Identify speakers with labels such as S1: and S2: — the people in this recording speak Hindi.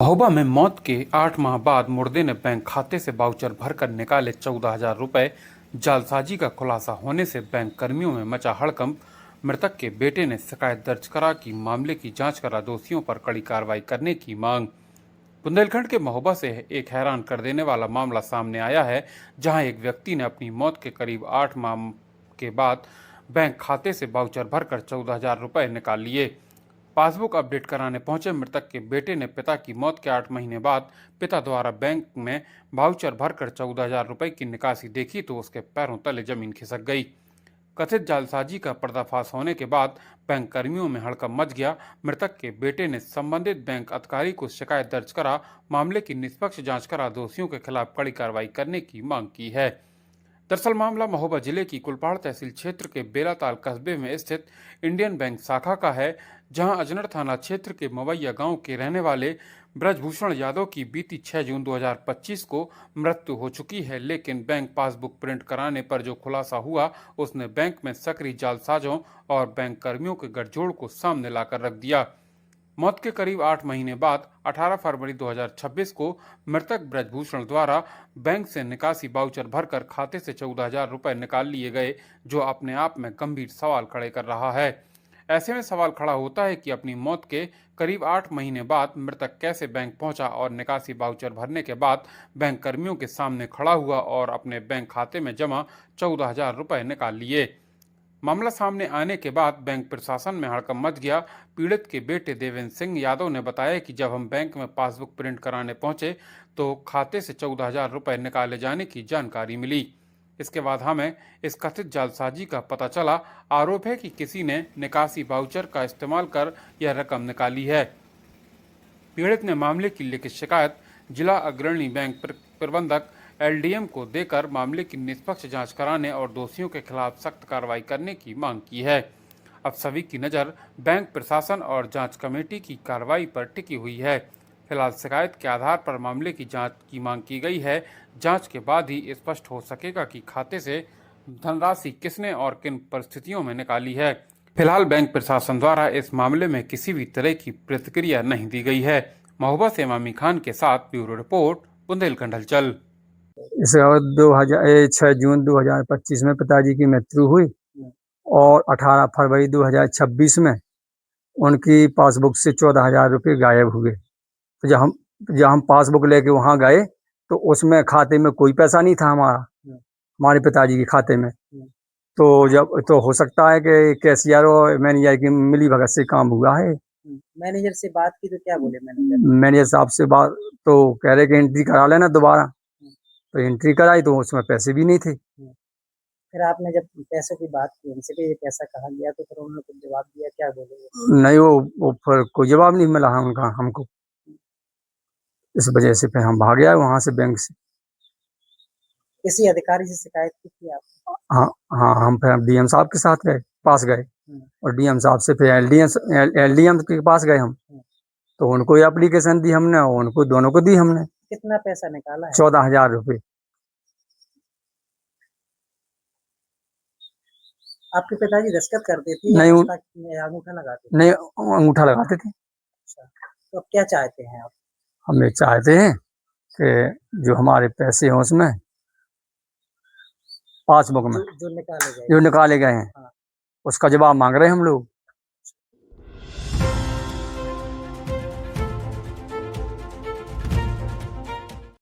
S1: महोबा में मौत के 8 माह बाद मुर्दे ने बैंक खाते से वाउचर भरकर निकाले 14,000 रुपए। जालसाजी का खुलासा होने से बैंक कर्मियों में मचा हड़कंप। मृतक के बेटे ने शिकायत दर्ज करा कि मामले की जांच करा दोषियों पर कड़ी कार्रवाई करने की मांग। बुंदेलखंड के महोबा से एक हैरान कर देने वाला मामला सामने आया है, जहां एक व्यक्ति ने अपनी मौत के करीब 8 माह के बाद बैंक खाते से वाउचर भरकर 14,000 रुपए निकाल लिए। पासबुक अपडेट कराने पहुंचे मृतक के बेटे ने पिता की मौत के 8 महीने बाद पिता द्वारा बैंक में वाउचर भरकर 14,000 रुपए की निकासी देखी तो उसके पैरों तले जमीन खिसक गई। कथित जालसाजी का पर्दाफाश होने के बाद बैंक कर्मियों में हड़कंप मच गया। मृतक के बेटे ने संबंधित बैंक अधिकारी को शिकायत दर्ज करा मामले की निष्पक्ष जांच करा दोषियों के खिलाफ कड़ी कार्रवाई करने की मांग की है। दरअसल मामला महोबा जिले की कुलपहाड़ तहसील क्षेत्र के बेलाताल कस्बे में स्थित इंडियन बैंक शाखा का है, जहां अजनर थाना क्षेत्र के मवैया गांव के रहने वाले ब्रजभूषण यादव की बीती 6 जून 2025 को मृत्यु हो चुकी है। लेकिन बैंक पासबुक प्रिंट कराने पर जो खुलासा हुआ, उसने बैंक में सक्रिय जालसाजों और बैंक कर्मियों के गठजोड़ को सामने लाकर रख दिया। मौत के करीब 8 महीने बाद 18 फरवरी 2026 को मृतक ब्रजभूषण द्वारा बैंक से निकासी वाउचर भरकर खाते से 14,000 रुपए निकाल लिए गए, जो अपने आप में गंभीर सवाल खड़े कर रहा है। ऐसे में सवाल खड़ा होता है कि अपनी मौत के करीब 8 महीने बाद मृतक कैसे बैंक पहुंचा और निकासी वाउचर भरने के बाद बैंक कर्मियों के सामने खड़ा हुआ और अपने बैंक खाते में जमा 14,000 रुपए निकाल लिए। मामला सामने आने के बाद बैंक प्रशासन में हड़कंप मच गया। पीड़ित के बेटे देवेंद्र सिंह यादव ने बताया कि जब हम बैंक में पासबुक प्रिंट कराने पहुंचे तो खाते से 14,000 रुपए निकाले जाने की जानकारी मिली। इसके बाद हमें इस कथित जालसाजी का पता चला। आरोप है कि किसी ने निकासी वाउचर का इस्तेमाल कर यह रकम निकाली है। पीड़ित ने मामले की लिखित शिकायत जिला अग्रणी बैंक प्रबंधक एलडीएम को देकर मामले की निष्पक्ष जांच कराने और दोषियों के खिलाफ सख्त कार्रवाई करने की मांग की है। अब सभी की नज़र बैंक प्रशासन और जांच कमेटी की कार्रवाई पर टिकी हुई है। फिलहाल शिकायत के आधार पर मामले की जांच की मांग की गई है। जांच के बाद ही स्पष्ट हो सकेगा कि खाते से धनराशि किसने और किन परिस्थितियों में निकाली है। फिलहाल बैंक प्रशासन द्वारा इस मामले में किसी भी तरह की प्रतिक्रिया नहीं दी गई है। महोबा से इमामी खान के साथ ब्यूरो रिपोर्ट, बुंदेलखंड हलचल।
S2: इस 6 जून 2025 में पिताजी की मृत्यु हुई और 18 फरवरी 2026 में उनकी पासबुक से 14,000 रुपये गायब हुए। तो जब हम पासबुक लेके वहाँ गए तो उसमें खाते में कोई पैसा नहीं था हमारे पिताजी के खाते में। तो जब हो सकता है कि कैशियर और मैनेजर की मिली भगत से काम हुआ है।
S3: मैनेजर से बात की तो क्या बोले
S2: मैनेजर साहब से बात तो कह रहे कि एंट्री करा लेना दोबारा। तो एंट्री कराई तो उसमें पैसे भी नहीं थे।
S3: फिर आपने जब पैसों की बात की उनसे कि ये पैसा कहाँ गया, तो फिर उन्होंने कुछ जवाब दिया, क्या बोले?
S2: नहीं, वो फिर कोई जवाब नहीं मिला उनका हमको। इस वजह से फिर हम भाग आए वहाँ से बैंक से।
S3: किसी अधिकारी से शिकायत की थी आप?
S2: हाँ हाँ, हम फिर डीएम साहब के साथ पास गए और डीएम साहब से फिर एलडीएम के पास गए हम। तो उनको एप्लीकेशन दी हमने और उनको दोनों को दी हमने।
S3: कितना पैसा निकाला है?
S2: 14,000 रुपये।
S3: आपके पिताजी दस्तखत करते थे?
S2: नहीं,
S3: अंगूठा लगाते थे?
S2: नहीं, अंगूठा लगाते थे।
S3: अच्छा, तो अब क्या चाहते हैं आप?
S2: हम ये चाहते हैं कि जो हमारे पैसे हैं उसमें पासबुक में
S3: जो निकाले गए
S2: हैं,
S3: हाँ।
S2: उसका जवाब मांग रहे हैं हम लोग।